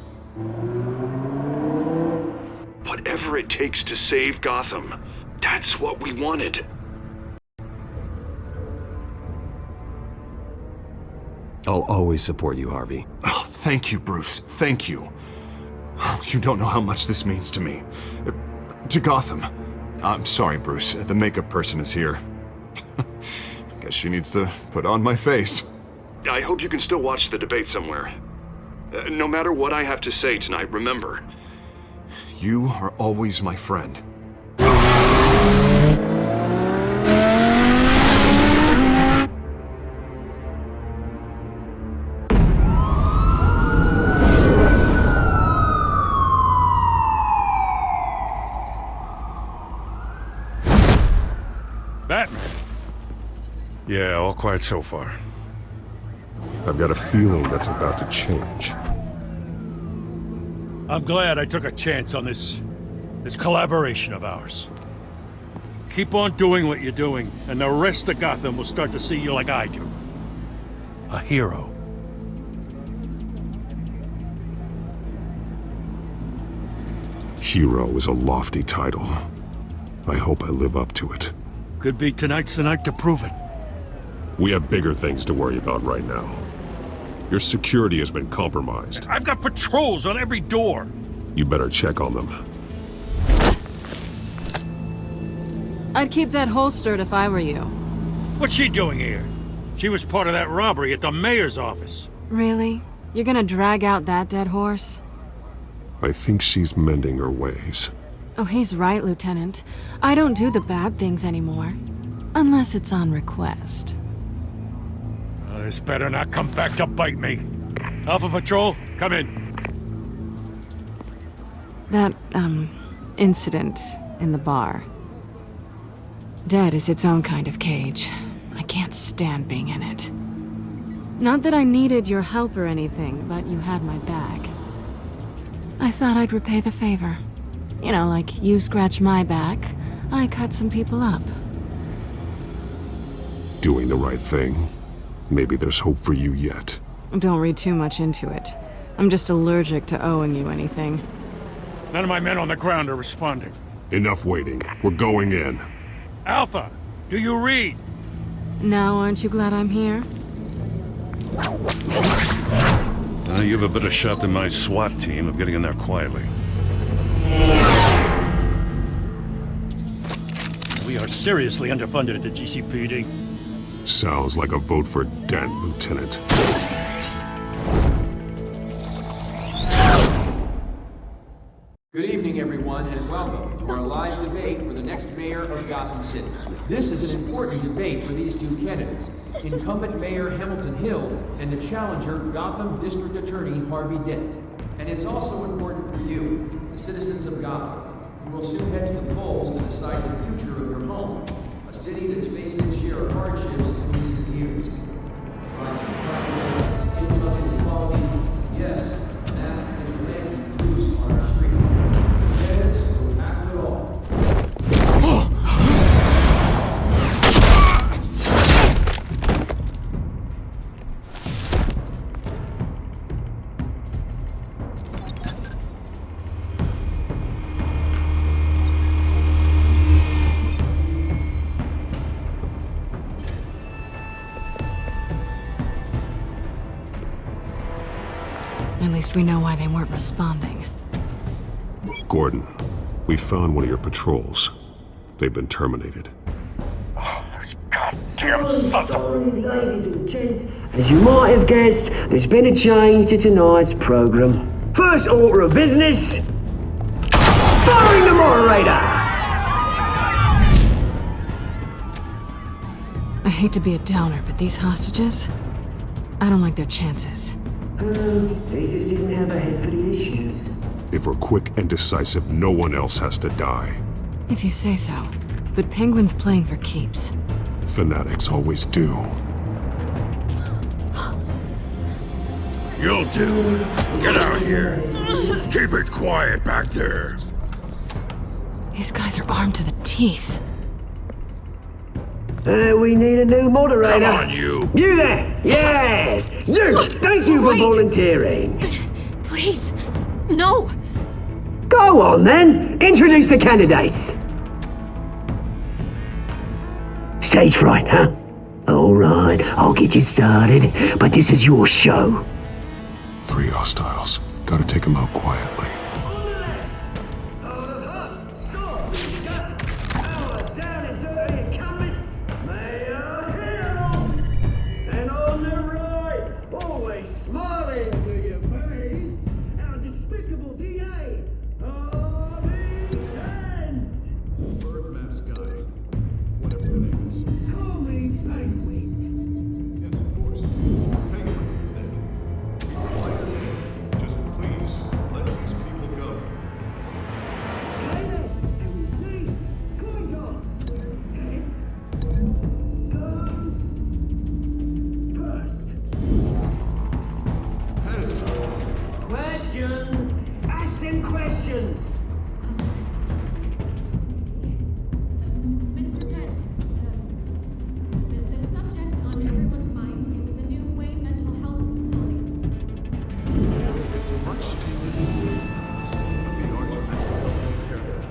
Whatever it takes to save Gotham, that's what we wanted. I'll always support you, Harvey. Oh, thank you, Bruce. Thank you. You don't know how much this means to me. To Gotham. I'm sorry, Bruce. The makeup person is here. Guess she needs to put on my face. I hope you can still watch the debate somewhere. No matter what I have to say tonight, remember, you are always my friend. Batman. Yeah, all quiet so far. I've got a feeling that's about to change. I'm glad I took a chance on this collaboration of ours. Keep on doing what you're doing, and the rest of Gotham will start to see you like I do. A hero. Hero is a lofty title. I hope I live up to it. Could be tonight's the night to prove it. We have bigger things to worry about right now. Your security has been compromised. I've got patrols on every door. You better check on them. I'd keep that holstered if I were you. What's she doing here? She was part of that robbery at the mayor's office. Really? You're gonna drag out that dead horse? I think she's mending her ways. Oh, he's right, Lieutenant. I don't do the bad things anymore. Unless it's on request. This better not come back to bite me. Alpha Patrol, come in. That, incident in the bar. Dead is its own kind of cage. I can't stand being in it. Not that I needed your help or anything, but you had my back. I thought I'd repay the favor. You know, like you scratch my back, I cut some people up. Doing the right thing. Maybe there's hope for you yet. Don't read too much into it. I'm just allergic to owing you anything. None of my men on the ground are responding. Enough waiting. We're going in. Alpha, do you read? Now, aren't you glad I'm here? You have a better shot than my SWAT team of getting in there quietly. We are seriously underfunded at the GCPD. Sounds like a vote for Dent, Lieutenant. Good evening, everyone, and welcome to our live debate for the next mayor of Gotham City. This is an important debate for these two candidates, incumbent Mayor Hamilton Hills and the challenger Gotham District Attorney Harvey Dent. And it's also important for you, the citizens of Gotham, who will soon head to the polls to decide the future of your home, a city that's faced its share of hardships in recent years. Rising crime, income inequality, yes, massive vigilante use on our streets. Yes, we'll tackle it all. At least we know why they weren't responding. Gordon, we found one of your patrols. They've been terminated. Damn sons of... Ladies and gents, as you might have guessed, there's been a change to tonight's program. First order of business, firing the moderator! I hate to be a downer, but these hostages, I don't like their chances. They just didn't have a head for the issues. If we're quick and decisive, no one else has to die. If you say so. But Penguin's playing for keeps. Fanatics always do. You'll do. Get out here. Keep it quiet back there. These guys are armed to the teeth. We need a new moderator. Come on, you. You there! Yes! You! Thank you for volunteering. Please, no. Go on then. Introduce the candidates. Stage fright, huh? All right, I'll get you started, but this is your show. 3 hostiles. Gotta take them out quietly.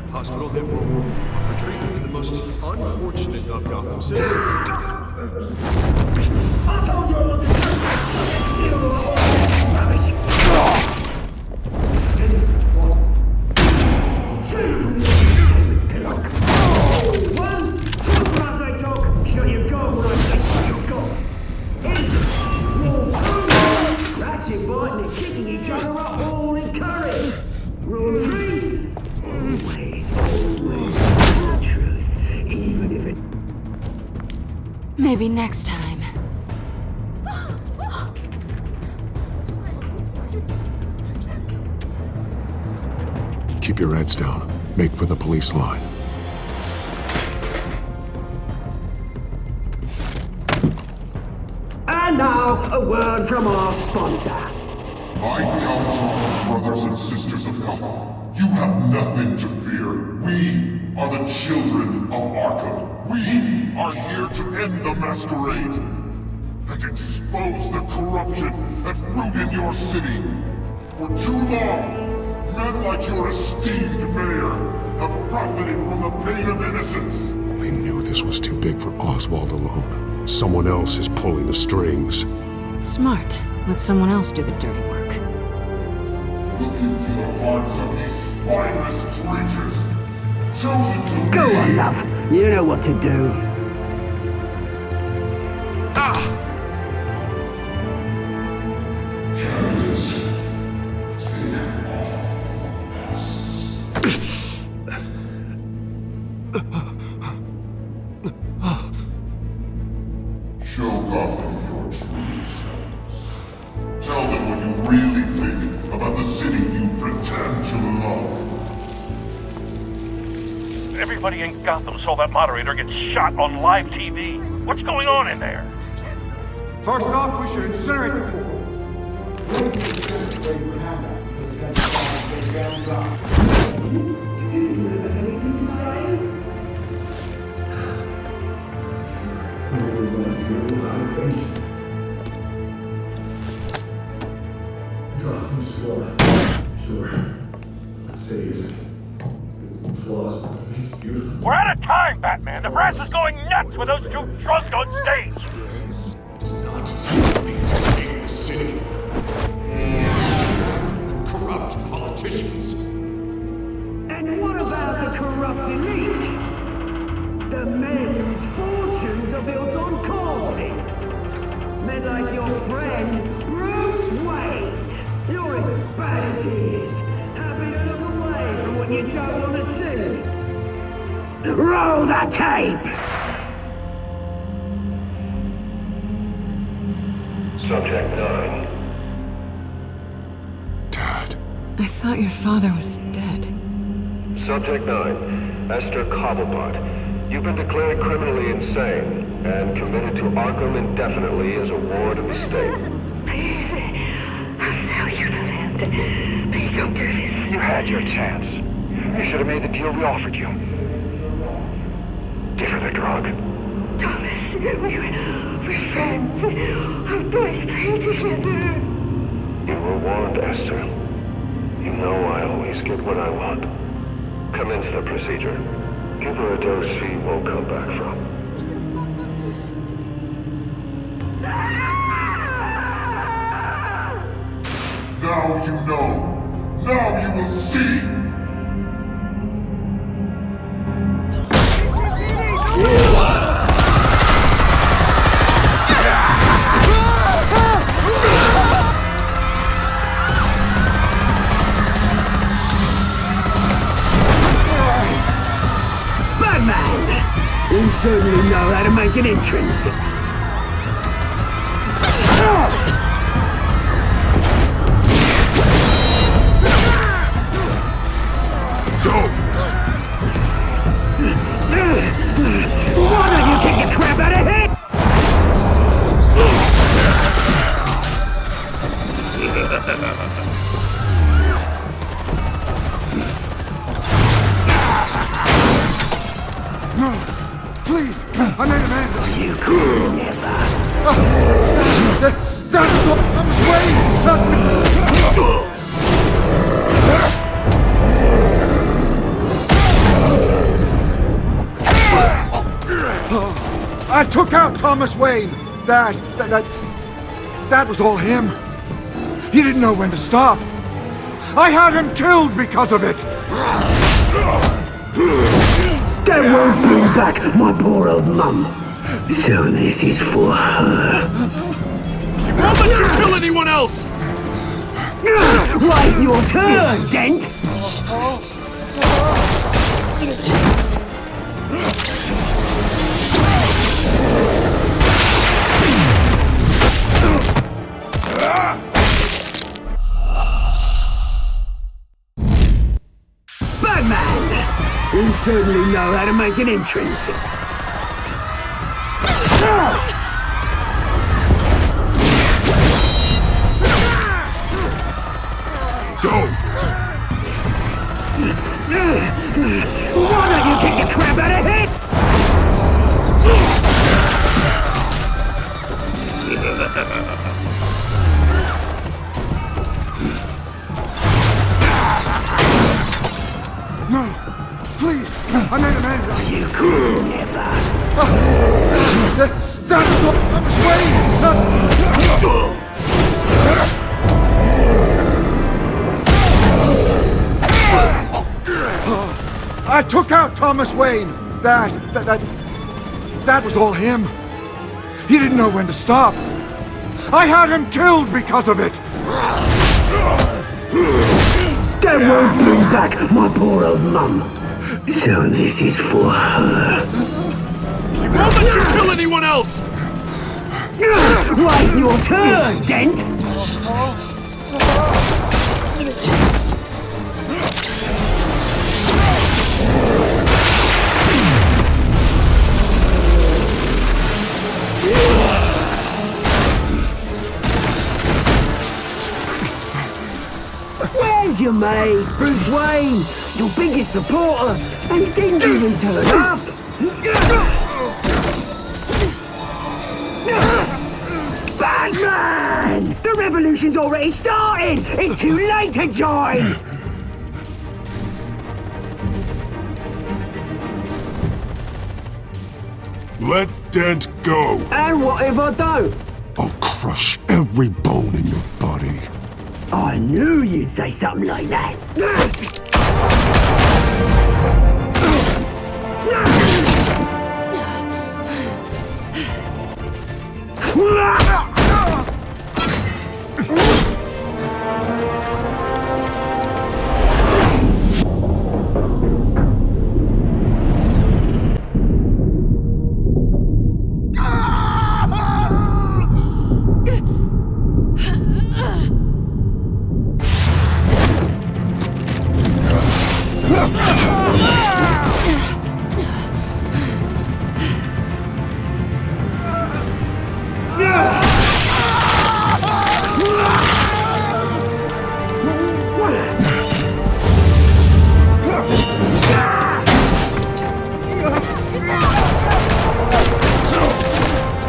Hospital that will offer treatment for the most unfortunate of Gotham citizens. I told you I wanted to steal the rubbish. One, talk when I say talk. Shut your gob when I say shut your gob. That's inviting and kicking each other up all encouraged. Rule 3. Always the truth, even if it... Maybe next time. Keep your heads down. Make for the police line. And now, a word from our sponsor. My Telltale brothers and sisters of Gotham, you have nothing to fear. We are the children of Arkham. We are here to end the masquerade and expose the corruption that root in your city. For too long, men like your esteemed mayor have profited from the pain of innocence. They knew this was too big for Oswald alone. Someone else is pulling the strings. Smart. Let someone else do the dirty work. Look into the hearts of these spineless creatures, chosen to Go lead. on, love. You know what to do. Candidates, take off masks. Show Gotham your true selves. Tell them what you really think about the city you pretend to love. Everybody in Gotham saw that moderator get shot on live TV. What's going on in there? First off, we should incinerate the pool. Gotham's flawed. Sure. Let's say it's some flaws, but make it beautiful. We're out of time, Batman. The press is going nuts with those two drunks on stage. It is not me to save the city. Corrupt politicians. And what about the corrupt elite? The men whose fortunes are built on corpses. Men like your friend, Bruce Wayne. You're as bad as he is. Happy to look away from what you don't want to see. Roll the tape! Subject 9. I thought your father was dead. Subject 9, Esther Cobblepot. You've been declared criminally insane and committed to Arkham indefinitely as a ward of the state. Please, I'll sell you the land. Please don't do this. You had your chance. You should have made the deal we offered you. Give her the drug. Thomas, we're friends. Our boys play together. You were warned, Esther. You know I always get what I want. Commence the procedure. Give her a dose she won't come back from. Now you know. Now you will see. Batman! You certainly know how to make an entrance. Why don't you kick the crap out of him? No! Please! I made a man! You could never. That was what I was waiting! I took out Tom! Thomas Wayne! That was all him. He didn't know when to stop. I had him killed because of it! That won't bring back my poor old mum. So this is for her. Won't let you kill anyone else! Right, your turn, Dent! Batman! You certainly know how to make an entrance. Why don't you kick the crap out of him? No! Please! I made an end! You could never. That was all Thomas Wayne! I took out Thomas Wayne! That was all him. He didn't know when to stop. I had him killed because of it! That won't bring back my poor old mum. So this is for her. Won't let you kill anyone else! Right, your turn, Dent! Where's your mate, Bruce Wayne? Your biggest supporter, and he didn't even turn up! Batman! The revolution's already started! It's too late to join! Let Dent go! And what if I don't? I'll crush every bone in your body. I knew you'd say something like that.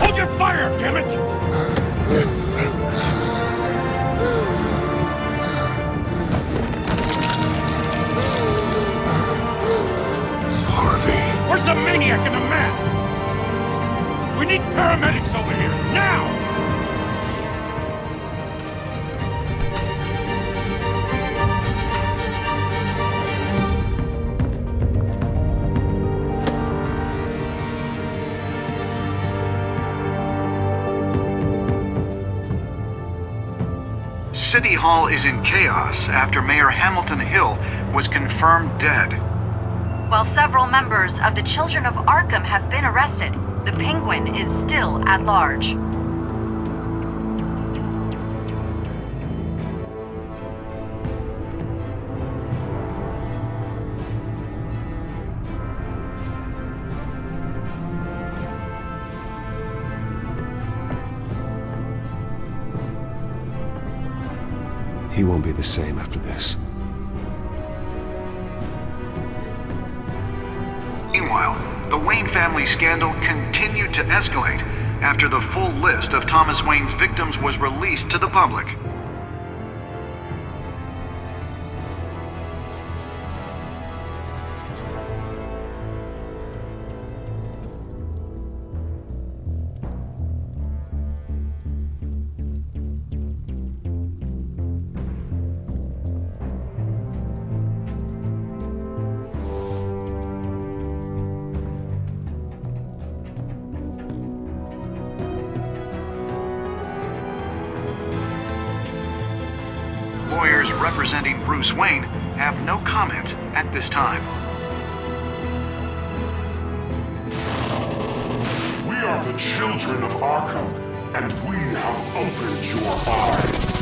Hold your fire, damn it! Harvey. Where's the maniac in the mask? We need paramedics over here, now! City Hall is in chaos after Mayor Hamilton Hill was confirmed dead. While several members of the Children of Arkham have been arrested, the Penguin is still at large. He won't be the same after this. Meanwhile, the Wayne family scandal continued to escalate after the full list of Thomas Wayne's victims was released to the public. lawyers representing Bruce Wayne have no comment at this time. We are the children of Arkham, and we have opened your eyes.